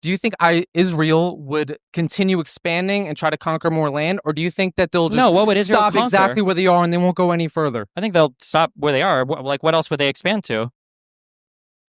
Do you think Israel would continue expanding and try to conquer more land, or do you think that they'll just No, what would Israel stop conquer? exactly where they are and they won't go any further? I think they'll stop where they are. Like, what else would they expand to?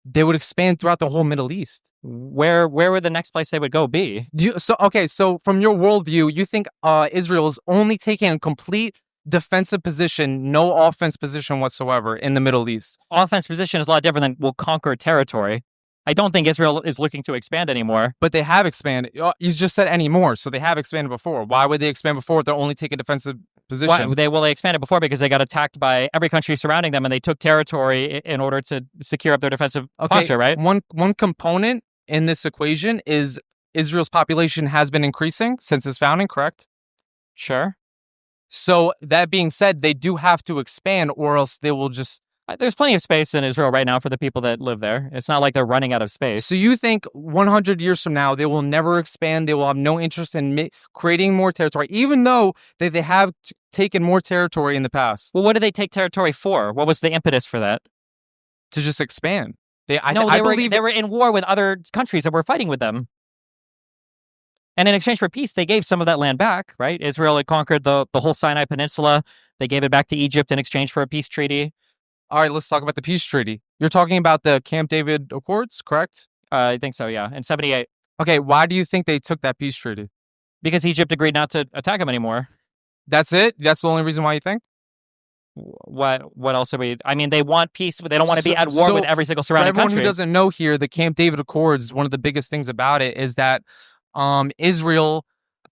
They would expand throughout the whole Middle East. Where would the next place they would go be? So from your worldview, you think Israel is only taking a complete defensive position, no offense position whatsoever in the Middle East? Offense position is a lot different than we'll conquer territory. I don't think Israel is looking to expand anymore. But they have expanded. You just said anymore, so they have expanded before. Why would they expand before if they're only taking a defensive position? They expanded before because they got attacked by every country surrounding them, and they took territory in order to secure up their defensive posture, right? One component in this equation is Israel's population has been increasing since its founding, correct? Sure. So that being said, they do have to expand, or else they will just... There's plenty of space in Israel right now for the people that live there. It's not like they're running out of space. So you think 100 years from now, they will never expand, they will have no interest in creating more territory, even though they have taken more territory in the past? Well, what did they take territory for? What was the impetus for that? To just expand. They were in war with other countries that were fighting with them. And in exchange for peace, they gave some of that land back, right? Israel had conquered the whole Sinai Peninsula. They gave it back to Egypt in exchange for a peace treaty. All right, let's talk about the peace treaty. You're talking about the Camp David Accords, correct? I think so, yeah, in 78. Okay, why do you think they took that peace treaty? Because Egypt agreed not to attack them anymore. That's it? That's the only reason why you think? What else are we... I mean, they want peace, but they don't want to be at war with every single surrounding country. For everyone who doesn't know here, the Camp David Accords, one of the biggest things about it is that Israel,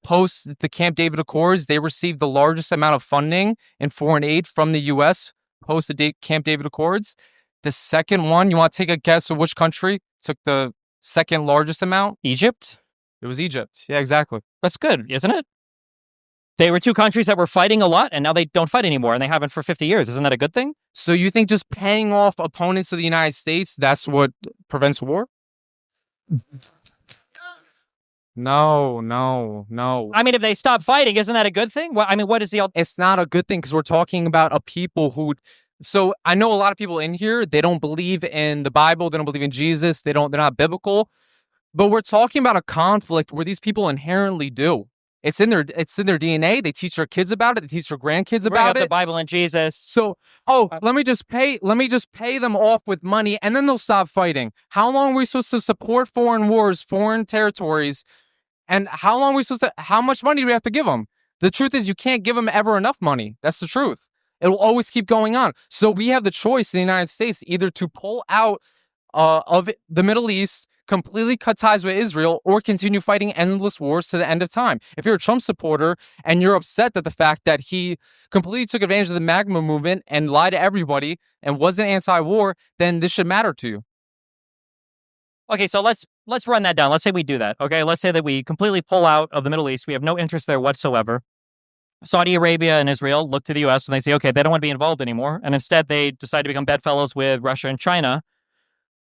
post the Camp David Accords, they received the largest amount of funding and foreign aid from the U.S., post the Camp David Accords. The second one, you want to take a guess of which country took the second largest amount? Egypt? It was Egypt. Yeah, exactly. That's good, isn't it? They were two countries that were fighting a lot, and now they don't fight anymore, and they haven't for 50 years. Isn't that a good thing? So you think just paying off opponents of the United States, that's what prevents war? No. I mean, if they stop fighting, isn't that a good thing? Well, I mean, what is the... It's not a good thing because we're talking about a people who... So I know a lot of people in here, they don't believe in the Bible. They don't believe in Jesus. They're not biblical. But we're talking about a conflict where these people inherently do. It's in their DNA. They teach their kids about it. They teach their grandkids about it. The Bible and Jesus. So, let me just pay them off with money, and then they'll stop fighting. How long are we supposed to support foreign wars, foreign territories? And how much money do we have to give them? The truth is you can't give them ever enough money. That's the truth. It will always keep going on. So we have the choice in the United States either to pull out of the Middle East, completely cut ties with Israel, or continue fighting endless wars to the end of time. If you're a Trump supporter and you're upset at the fact that he completely took advantage of the MAGA movement and lied to everybody and wasn't anti-war, then this should matter to you. Okay, so let's run that down. Let's say we do that, okay? Let's say that we completely pull out of the Middle East. We have no interest there whatsoever. Saudi Arabia and Israel look to the U.S. and they say, okay, they don't want to be involved anymore. And instead, they decide to become bedfellows with Russia and China.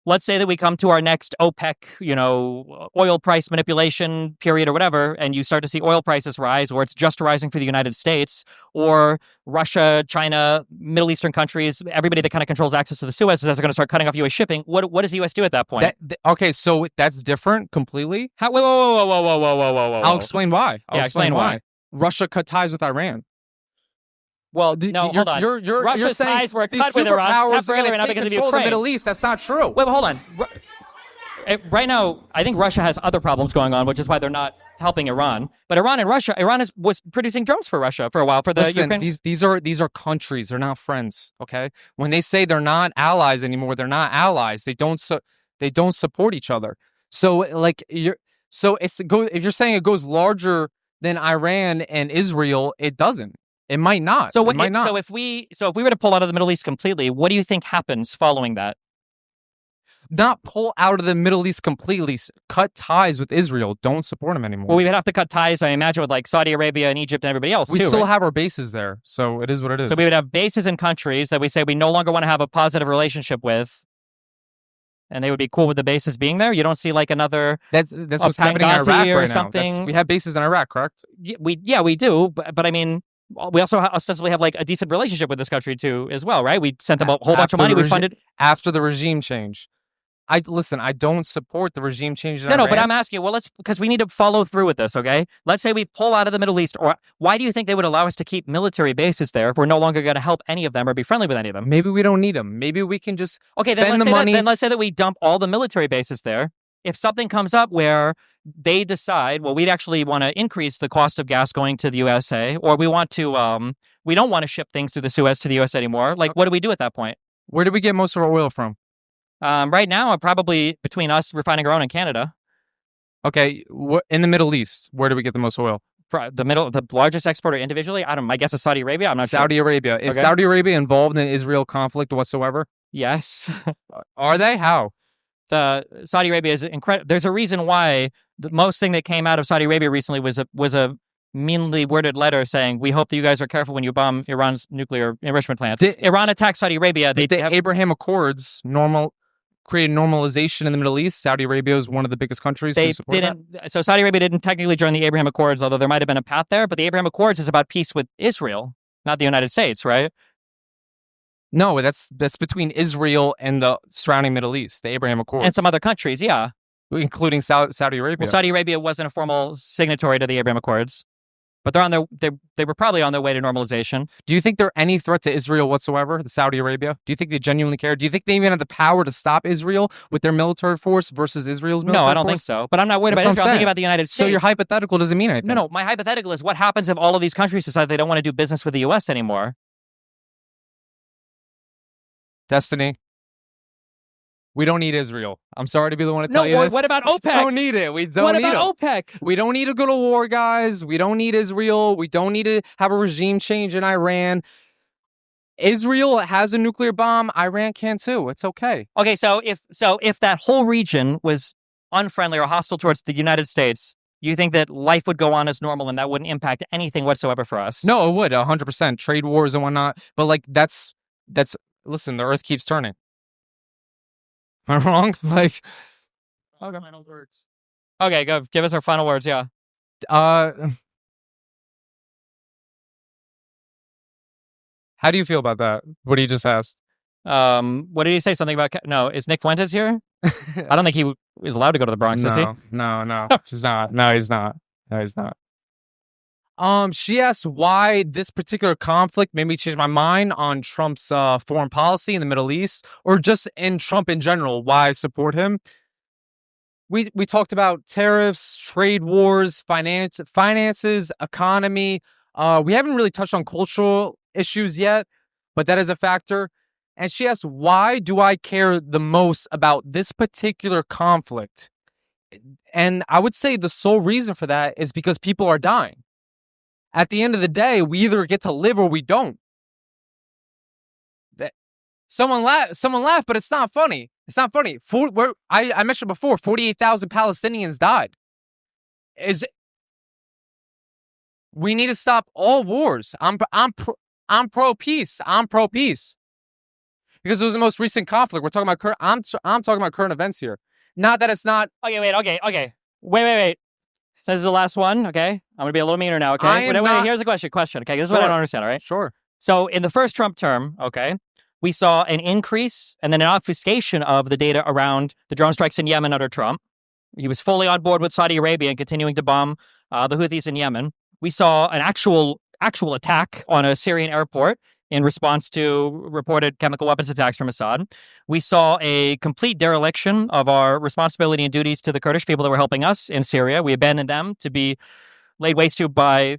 Let's say that we come to our next OPEC, oil price manipulation period or whatever, and you start to see oil prices rise, or it's just rising for the United States, or Russia, China, Middle Eastern countries, everybody that kind of controls access to the Suez is going to start cutting off U.S. shipping. What does the U.S. do at that point? Okay, so that's different completely. Whoa. I'll explain why. Explain why. Russia cut ties with Iran. Well, no, hold on. Russia's ties were cut with Iran temporarily, not because of Ukraine. The Middle East. That's not true. Wait, hold on. Right now, I think Russia has other problems going on, which is why they're not helping Iran. But Iran was producing drones for Russia for a while for the Ukraine. These are countries. They're not friends. Okay, when they say they're not allies anymore, they're not allies. They don't support each other. So if you're saying it goes larger than Iran and Israel, it doesn't. It might not. So if we were to pull out of the Middle East completely, what do you think happens following that? Not pull out of the Middle East completely. Cut ties with Israel. Don't support them anymore. Well, we would have to cut ties, I imagine, with like Saudi Arabia and Egypt and everybody else. We still have our bases there, so it is what it is. So we would have bases in countries that we say we no longer want to have a positive relationship with, and they would be cool with the bases being there. You don't see like another that's what's happening in Iraq right now. We have bases in Iraq, correct? We do, but I mean, we also ostensibly have like a decent relationship with this country too, as well, right? We sent them a whole bunch of money. We funded after the regime change. listen. I don't support the regime change in No, Iran. but I'm asking you, well, because we need to follow through with this, okay? Let's say we pull out of the Middle East, or why do you think they would allow us to keep military bases there if we're no longer going to help any of them or be friendly with any of them? Maybe we don't need them. Maybe we can just Okay, spend the then money. Then let's say that we dump all the military bases there. If something comes up where they decide, well, we'd actually want to increase the cost of gas going to the USA, or we want to, we don't want to ship things through the Suez to the US anymore. Like, what do we do at that point? Where do we get most of our oil from? Right now, probably between us refining our own in Canada. Okay, in the Middle East, where do we get the most oil? The largest exporter individually, my guess is Saudi Arabia. I'm not Saudi sure. Arabia. Is Saudi Arabia involved in Israel conflict whatsoever? Yes. Are they? How? The Saudi Arabia is incredible. There's a reason why the most thing that came out of Saudi Arabia recently was a meanly worded letter saying, we hope that you guys are careful when you bomb Iran's nuclear enrichment plants. Iran attacked Saudi Arabia. The Abraham Accords created normalization in the Middle East. Saudi Arabia is one of the biggest countries who support that. So Saudi Arabia didn't technically join the Abraham Accords, although there might have been a path there. But the Abraham Accords is about peace with Israel, not the United States, right? No, that's between Israel and the surrounding Middle East, the Abraham Accords. And some other countries, yeah. Including Saudi Arabia. Well, Saudi Arabia wasn't a formal signatory to the Abraham Accords, but they were probably on their way to normalization. Do you think they're any threat to Israel whatsoever, the Saudi Arabia? Do you think they genuinely care? Do you think they even have the power to stop Israel with their military force versus Israel's military force? No, I don't think so. But I'm not worried about Israel. I'm thinking about the United States. So your hypothetical doesn't mean anything. No, my hypothetical is what happens if all of these countries decide they don't want to do business with the U.S. anymore? Destiny. We don't need Israel. I'm sorry to be the one to tell you this. What about OPEC? We don't need it. We don't need it. What about OPEC? We don't need to go to war, guys. We don't need Israel. We don't need to have a regime change in Iran. Israel has a nuclear bomb. Iran can too. It's okay. Okay, so if that whole region was unfriendly or hostile towards the United States, you think that life would go on as normal and that wouldn't impact anything whatsoever for us? No, it would 100%. Trade wars and whatnot. But like that's listen. The Earth keeps turning. Am I wrong? Like, okay. Final words. Okay, go give us our final words. Yeah. How do you feel about that? What he just asked? What did he say? Something about no? Is Nick Fuentes here? I don't think he is allowed to go to the Bronx. Is he? No. He's not. No, he's not. No, he's not. She asked why this particular conflict made me change my mind on Trump's foreign policy in the Middle East, or just in Trump in general, why I support him. We talked about tariffs, trade wars, finances, economy. We haven't really touched on cultural issues yet, but that is a factor. And she asked, why do I care the most about this particular conflict? And I would say the sole reason for that is because people are dying. At the end of the day, we either get to live or we don't. Someone laughed, but it's not funny. It's not funny. I mentioned before, 48,000 Palestinians died. We need to stop all wars. I'm pro peace. I'm pro peace. Because it was the most recent conflict. We're talking about I'm talking about current events here. Not that it's not. Okay, wait. Wait. So this is the last one, okay? I'm going to be a little meaner now, okay? Wait, here's a question, okay? This is what I don't understand, all right? Sure. So in the first Trump term, okay, we saw an increase and then an obfuscation of the data around the drone strikes in Yemen under Trump. He was fully on board with Saudi Arabia and continuing to bomb the Houthis in Yemen. We saw an actual attack on a Syrian airport in response to reported chemical weapons attacks from Assad. We saw a complete dereliction of our responsibility and duties to the Kurdish people that were helping us in Syria. We abandoned them to be laid waste to by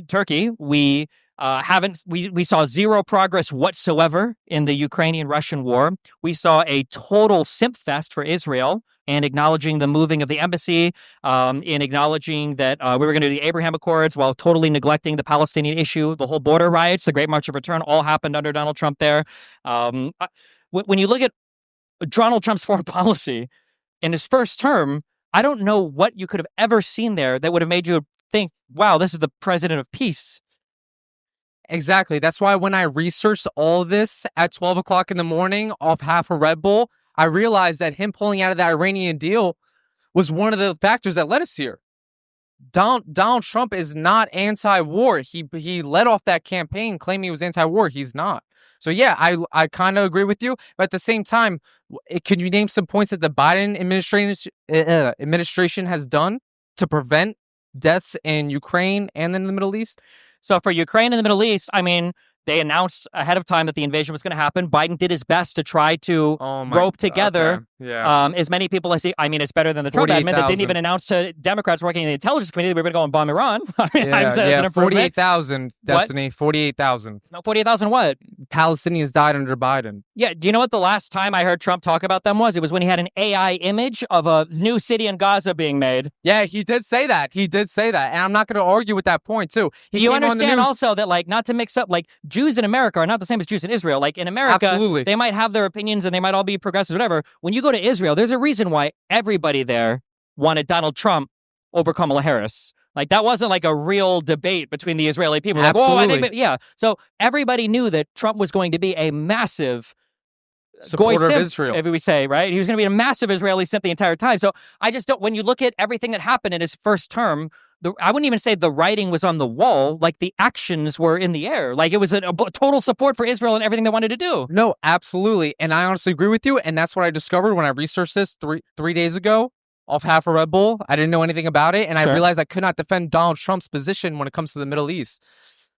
Turkey. We saw zero progress whatsoever in the Ukrainian-Russian war. We saw a total simp fest for Israel and acknowledging the moving of the embassy, in acknowledging that we were going to do the Abraham Accords while totally neglecting the Palestinian issue. The whole border riots, the Great March of Return, all happened under Donald Trump there. When you look at Donald Trump's foreign policy in his first term, I don't know what you could have ever seen there that would have made you think, wow, this is the president of peace. Exactly. That's why when I researched all this at 12 o'clock in the morning off half a Red Bull, I realized that him pulling out of the Iranian deal was one of the factors that led us here. Donald Trump is not anti-war. He led off that campaign claiming he was anti-war. He's not. So yeah, I kind of agree with you, but at the same time, can you name some points that the Biden administration has done to prevent deaths in Ukraine and in the Middle East? So for Ukraine and the Middle East, I mean, they announced ahead of time that the invasion was going to happen. Biden did his best to try to rope together as many people as he. I mean, it's better than the Trump admin that didn't even announce to Democrats working in the intelligence committee that we were going to go and bomb Iran. I mean, 48,000, Destiny, 48,000. No, 48,000 what? Palestinians died under Biden. Yeah, do you know what the last time I heard Trump talk about them was? It was when he had an AI image of a new city in Gaza being made. Yeah, he did say that. And I'm not going to argue with that point, too. You understand also that, like, not to mix up, like, Jews in America are not the same as Jews in Israel. Like, in America, they might have their opinions and they might all be progressives, whatever. When you go to Israel, there's a reason why everybody there wanted Donald Trump over Kamala Harris. Like, that wasn't like a real debate between the Israeli people. Like, oh, I think, yeah. So everybody knew that Trump was going to be a massive supporter of Israel, if we say, right? He was going to be a massive Israeli simp the entire time. So I just don't, when you look at everything that happened in his first term, I wouldn't even say the writing was on the wall. Like, the actions were in the air. Like, it was a total support for Israel and everything they wanted to do. No, absolutely. And I honestly agree with you. And that's what I discovered when I researched this three days ago off half a Red Bull. I didn't know anything about it. And I realized I could not defend Donald Trump's position when it comes to the Middle East.